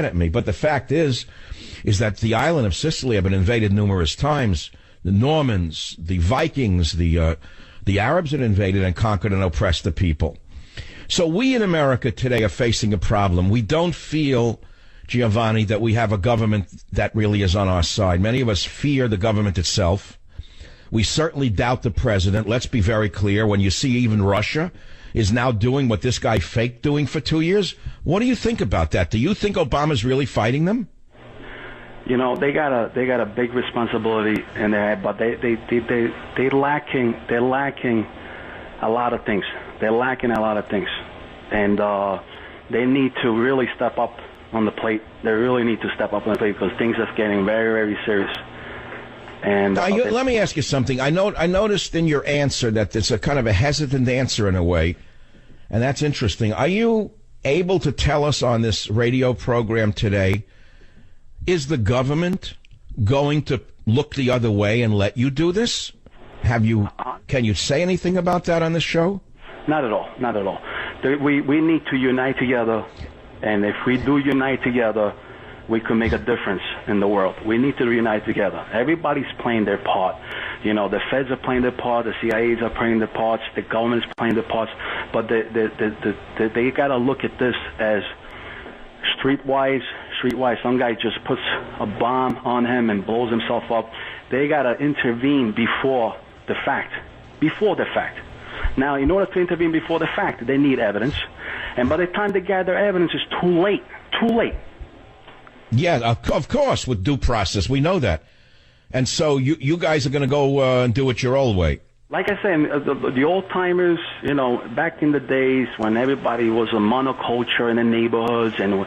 at me. But the fact is that the island of Sicily have been invaded numerous times. The Normans, the Vikings, the Arabs had invaded and conquered and oppressed the people. So we in America today are facing a problem. We don't feel, Giovanni, that we have a government that really is on our side. Many of us fear the government itself. We certainly doubt the president. Let's be very clear. When you see even Russia is now doing what this guy faked doing for 2 years, what do you think about that? Do you think Obama's really fighting them? You know, they got a big responsibility in there, but they're lacking a lot of things. They're lacking a lot of things, and they need to really step up on the plate. They really need to step up on the plate because things are getting very, very serious. And let me ask you something. I noticed in your answer that it's a kind of a hesitant answer in a way, and that's interesting. Are you able to tell us on this radio program today, is the government going to look the other way and let you do this? Can you say anything about that on the show? Not at all. Not at all. We need to unite together, and if we do unite together, we can make a difference in the world. We need to unite together. Everybody's playing their part. You know, the feds are playing their part, the CIAs are playing their parts, the government's playing their parts, but they got to look at this as streetwise. Some guy just puts a bomb on him and blows himself up. They got to intervene before the fact. Now, in order to intervene before the fact, they need evidence. And by the time they gather evidence, it's too late. Yeah, of course, with due process. We know that. And so you guys are going to go and do it your old way. Like I said, the old-timers, you know, back in the days when everybody was a monoculture in the neighborhoods and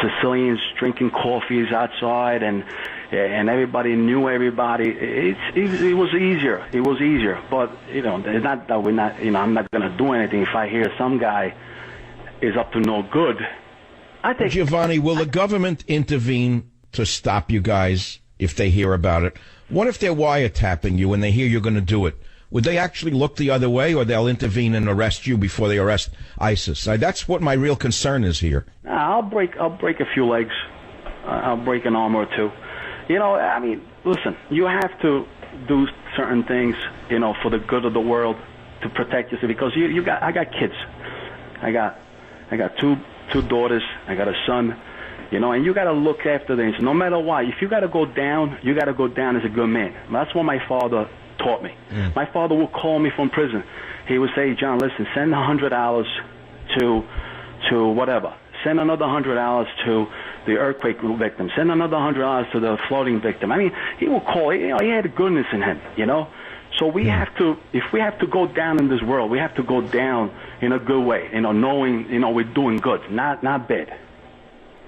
Sicilians drinking coffees outside and everybody knew everybody, it was easier. It was easier. But, you know, it's not that we're not, you know, I'm not going to do anything if I hear some guy is up to no good. Giovanni, will the government intervene to stop you guys if they hear about it? What if they're wiretapping you and they hear you're going to do it? Would they actually look the other way, or they'll intervene and arrest you before they arrest ISIS? That's what my real concern is here. I'll break a few legs. I'll break an arm or two. You know, I mean, listen, you have to do certain things, you know, for the good of the world to protect yourself, because I got kids. I got two daughters. I got a son. You know, and you got to look after things. No matter what, if you got to go down, you got to go down as a good man. That's what my father taught me. My father would call me from prison. He would say, John, listen, send $100 to whatever. Send another $100 to the earthquake victim. Send another $100 to the flooding victim. I mean, he would call. You know, he had goodness in him. You know, so we have to. If we have to go down in this world, we have to go down in a good way. You know, knowing, you know, we're doing good, not bad.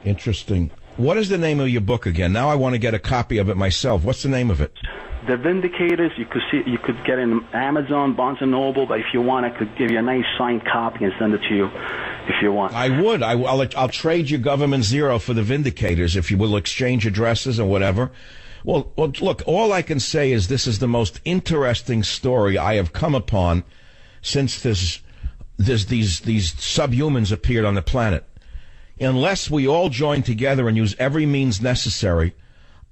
Interesting. What is the name of your book again? Now I want to get a copy of it myself. What's the name of it? The Vindicators. You could get it in Amazon, Barnes & Noble, but if you want, I could give you a nice signed copy and send it to you if you want. I would. I'll trade you Government Zero for the Vindicators if you will exchange addresses and whatever. Well, look, all I can say is this is the most interesting story I have come upon since these subhumans appeared on the planet. Unless we all join together and use every means necessary,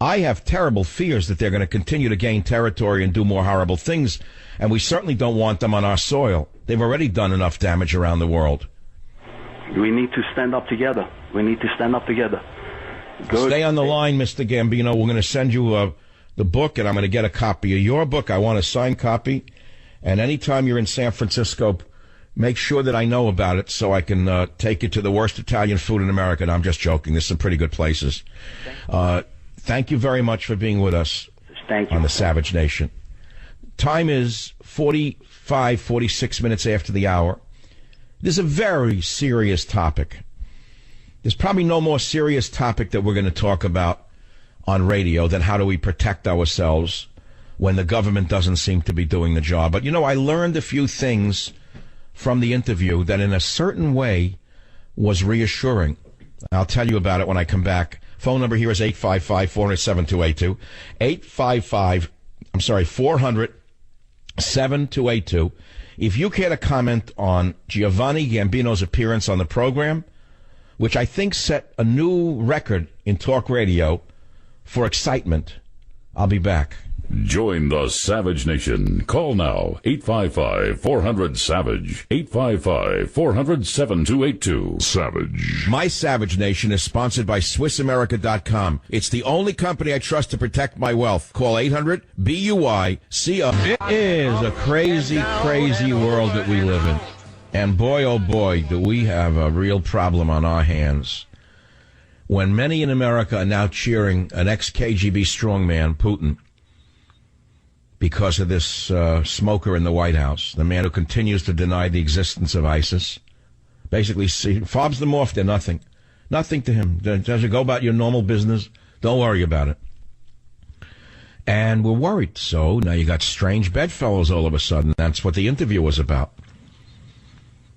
I have terrible fears that they're going to continue to gain territory and do more horrible things, and we certainly don't want them on our soil. They've already done enough damage around the world. We need to stand up together. Good. Stay on the line, Mr. Gambino. We're going to send you the book, and I'm going to get a copy of your book. I want a signed copy, and anytime you're in San Francisco, make sure that I know about it so I can take you to the worst Italian food in America. And I'm just joking. There's some pretty good places. Thank you very much for being with us on the Savage Nation. Time is 46 minutes after the hour. This is a very serious topic. There's probably no more serious topic that we're going to talk about on radio than how do we protect ourselves when the government doesn't seem to be doing the job. But, you know, I learned a few things from the interview that in a certain way was reassuring. I'll tell you about it when I come back. Phone number here is 855-400-7282. 400-7282. If you care to comment on Giovanni Gambino's appearance on the program, which I think set a new record in talk radio for excitement. I'll be back. Join the Savage Nation. Call now, 855-400-SAVAGE, 855-400-7282. Savage. My Savage Nation is sponsored by SwissAmerica.com. It's the only company I trust to protect my wealth. Call 800-BUY-CO. It is a crazy, crazy world that we live in. And boy, oh boy, do we have a real problem on our hands. When many in America are now cheering an ex-KGB strongman, Putin, because of this smoker in the White House, the man who continues to deny the existence of ISIS. Basically, fobs them off. They're nothing. Nothing to him. Does you go about your normal business? Don't worry about it. And we're worried. So now you got strange bedfellows all of a sudden. That's what the interview was about.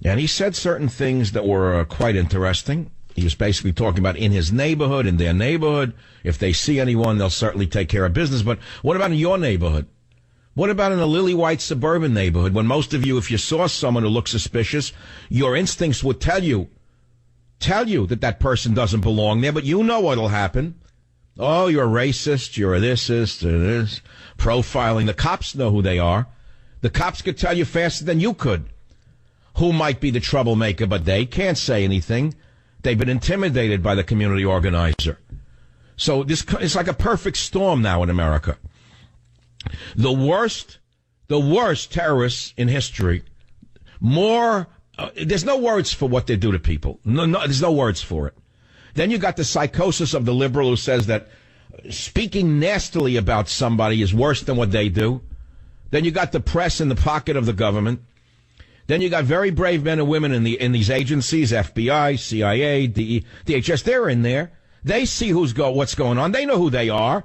And he said certain things that were quite interesting. He was basically talking about in his neighborhood, in their neighborhood. If they see anyone, they'll certainly take care of business. But what about in your neighborhood? What about in a lily-white suburban neighborhood when most of you, if you saw someone who looked suspicious, your instincts would tell you that that person doesn't belong there, but you know what'll happen. Oh, you're a racist, you're a thisist, this, profiling. The cops know who they are. The cops could tell you faster than you could who might be the troublemaker, but they can't say anything. They've been intimidated by the community organizer. So it's like a perfect storm now in America. The worst terrorists in history, there's no words for what they do to people. No, there's no words for it. Then you got the psychosis of the liberal who says that speaking nastily about somebody is worse than what they do. Then you got the press in the pocket of the government. Then you got very brave men and women in these agencies, FBI, CIA, DHS. They're in there. They see what's going on. They know who they are.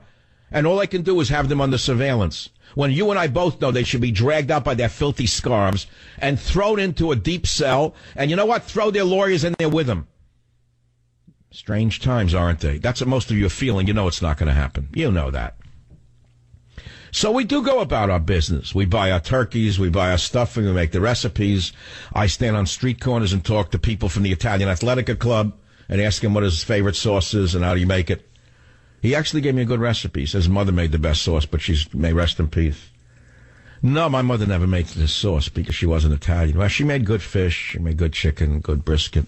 And all they can do is have them under surveillance. When you and I both know they should be dragged out by their filthy scarves and thrown into a deep cell. And you know what? Throw their lawyers in there with them. Strange times, aren't they? That's what most of you are feeling. You know it's not going to happen. You know that. So we do go about our business. We buy our turkeys. We buy our stuffing. We make the recipes. I stand on street corners and talk to people from the Italian Athletica Club and ask him what his favorite sauce is and how do you make it. He actually gave me a good recipe. He says his mother made the best sauce, but may rest in peace. No, my mother never made this sauce because she wasn't Italian. Well, she made good fish. She made good chicken, good brisket.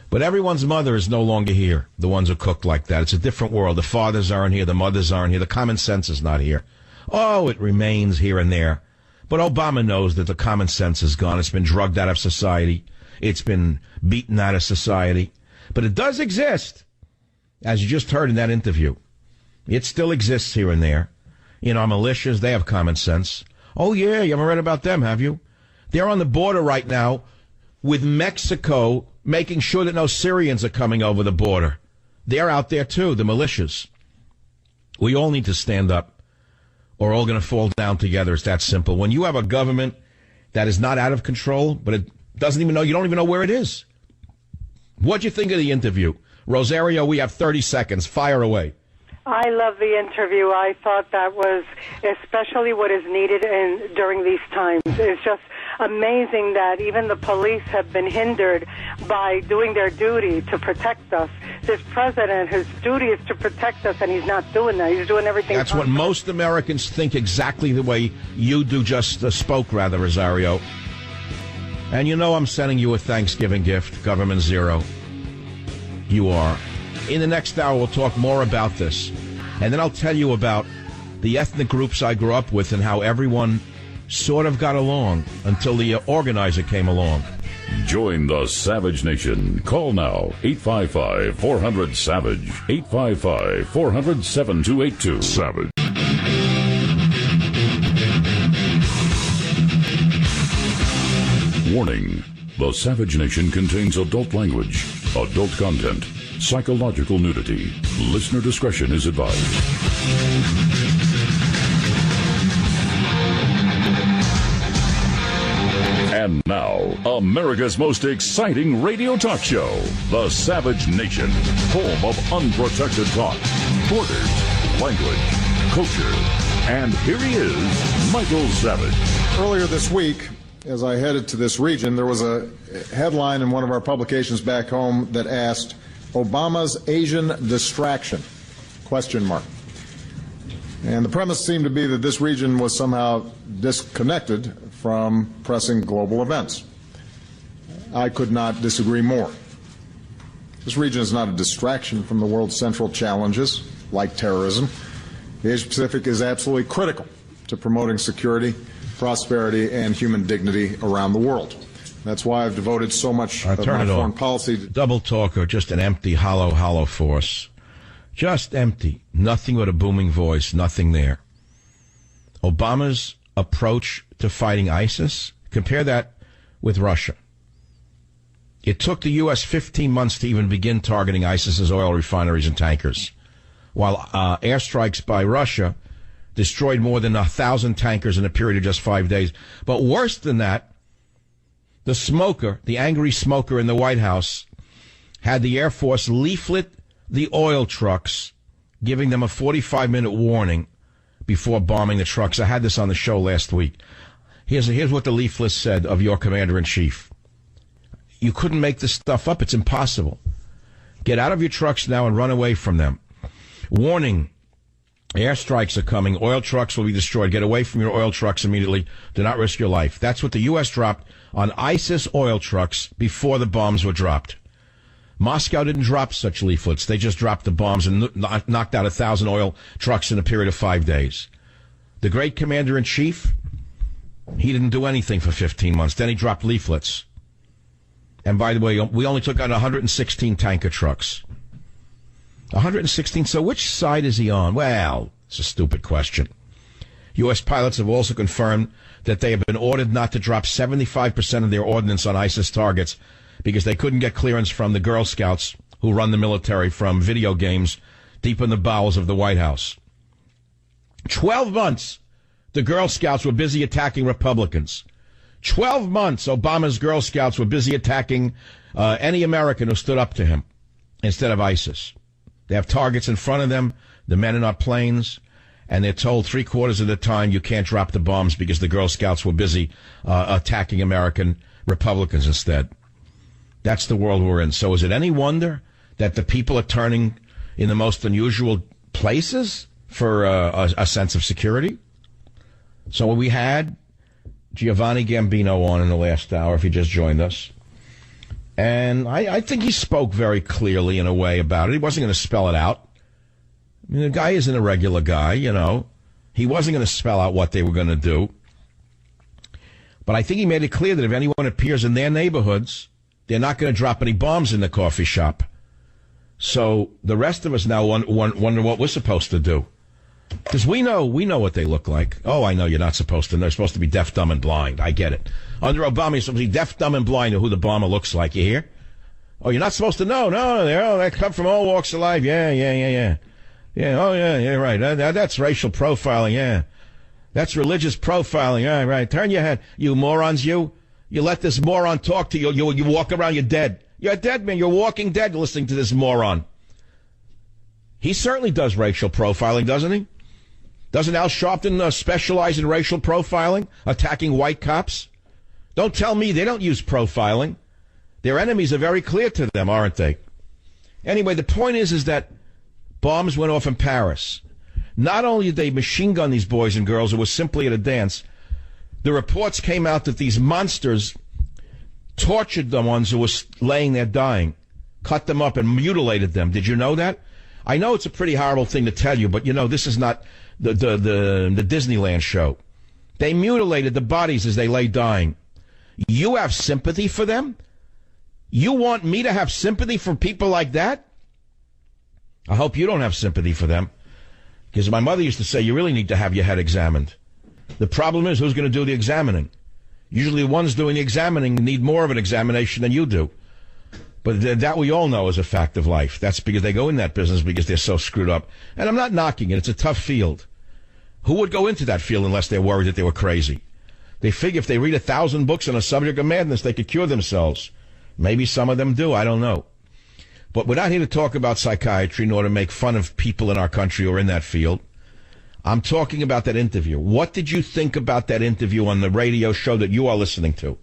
But everyone's mother is no longer here, the ones who cook like that. It's a different world. The fathers aren't here. The mothers aren't here. The common sense is not here. Oh, it remains here and there. But Obama knows that the common sense is gone. It's been drugged out of society. It's been beaten out of society. But it does exist. As you just heard in that interview, it still exists here and there. You know, militias, they have common sense. Oh, yeah, you haven't read about them, have you? They're on the border right now with Mexico, making sure that no Syrians are coming over the border. They're out there, too, the militias. We all need to stand up, or we're all going to fall down together. It's that simple. When you have a government that is not out of control, but it doesn't even know, you don't even know where it is. What'd you think of the interview? Rosario, we have 30 seconds. Fire away. I love the interview. I thought that was especially what is needed during these times. It's just amazing that even the police have been hindered by doing their duty to protect us. This president, his duty is to protect us, and he's not doing that. He's doing everything. That's what most Americans think, exactly the way you spoke, Rosario. And you know I'm sending you a Thanksgiving gift, Government Zero. You are. In the next hour, we'll talk more about this. And then I'll tell you about the ethnic groups I grew up with and how everyone sort of got along until the organizer came along. Join the Savage Nation. Call now, 855-400-SAVAGE, 855-400-7282. Savage. Warning. The Savage Nation contains adult language, adult content, psychological nudity. Listener discretion is advised. And now, America's most exciting radio talk show, The Savage Nation, home of unprotected talk, borders, language, culture. And here he is, Michael Savage. Earlier this week, as I headed to this region, there was a headline in one of our publications back home that asked, Obama's Asian distraction, ? And the premise seemed to be that this region was somehow disconnected from pressing global events. I could not disagree more. This region is not a distraction from the world's central challenges, like terrorism. The Asia-Pacific is absolutely critical to promoting security, prosperity, and human dignity around the world. That's why I've devoted so much of my foreign policy to... Double talker, just an empty, hollow force. Just empty. Nothing but a booming voice, nothing there. Obama's approach to fighting ISIS, compare that with Russia. It took the U.S. 15 months to even begin targeting ISIS's oil refineries and tankers, while airstrikes by Russia destroyed more than 1,000 tankers in a period of just 5 days. But worse than that, the smoker, the angry smoker in the White House, had the Air Force leaflet the oil trucks, giving them a 45-minute warning before bombing the trucks. I had this on the show last week. Here's what the leaflet said of your commander-in-chief. You couldn't make this stuff up. It's impossible. Get out of your trucks now and run away from them. Warning, airstrikes are coming. Oil trucks will be destroyed. Get away from your oil trucks immediately. Do not risk your life. That's what the U.S. dropped on ISIS oil trucks before the bombs were dropped. Moscow didn't drop such leaflets. They just dropped the bombs and knocked out 1,000 oil trucks in a period of 5 days. The great commander-in-chief, he didn't do anything for 15 months. Then he dropped leaflets. And by the way, we only took out 116 tanker trucks. 116. So which side is he on? Well, it's a stupid question. U.S. pilots have also confirmed that they have been ordered not to drop 75% of their ordnance on ISIS targets because they couldn't get clearance from the Girl Scouts who run the military from video games deep in the bowels of the White House. 12 months, the Girl Scouts were busy attacking Republicans. 12 months, Obama's Girl Scouts were busy attacking any American who stood up to him instead of ISIS. They have targets in front of them. The men are not planes. And they're told 3/4 of the time you can't drop the bombs because the Girl Scouts were busy attacking American Republicans instead. That's the world we're in. So is it any wonder that the people are turning in the most unusual places for a sense of security? So we had Giovanni Gambino on in the last hour, if he just joined us. And I think he spoke very clearly in a way about it. He wasn't going to spell it out. I mean, the guy isn't a regular guy, you know. He wasn't going to spell out what they were going to do. But I think he made it clear that if anyone appears in their neighborhoods, they're not going to drop any bombs in the coffee shop. So the rest of us now wonder what we're supposed to do. Because we know what they look like. Oh, I know you're not supposed to. They're supposed to be deaf, dumb, and blind. I get it. Under Obama, you're supposed to be deaf, dumb, and blind to who the bomber looks like. You hear? Oh, you're not supposed to know. No, they come from all walks of life. Yeah. Yeah, oh, yeah, right. That's racial profiling, yeah. That's religious profiling, yeah, right. Turn your head, you morons, you. You let this moron talk to you. You walk around, you're dead. You're dead, man. You're walking dead listening to this moron. He certainly does racial profiling, doesn't he? Doesn't Al Sharpton specialize in racial profiling, attacking white cops? Don't tell me they don't use profiling. Their enemies are very clear to them, aren't they? Anyway, the point is that bombs went off in Paris. Not only did they machine gun these boys and girls who were simply at a dance, the reports came out that these monsters tortured the ones who were laying there dying, cut them up and mutilated them. Did you know that? I know it's a pretty horrible thing to tell you, but you know, this is not the Disneyland show. They mutilated the bodies as they lay dying. You have sympathy for them? You want me to have sympathy for people like that? I hope you don't have sympathy for them. Because my mother used to say, you really need to have your head examined. The problem is, who's going to do the examining? Usually the ones doing the examining need more of an examination than you do. But that we all know is a fact of life. That's because they go in that business because they're so screwed up. And I'm not knocking it. It's a tough field. Who would go into that field unless they're worried that they were crazy? They figure if they read 1,000 books on a subject of madness, they could cure themselves. Maybe some of them do. I don't know. But we're not here to talk about psychiatry nor to make fun of people in our country or in that field. I'm talking about that interview. What did you think about that interview on the radio show that you are listening to?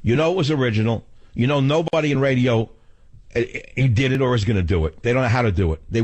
You know it was original. You know nobody in radio did it or is going to do it. They don't know how to do it. They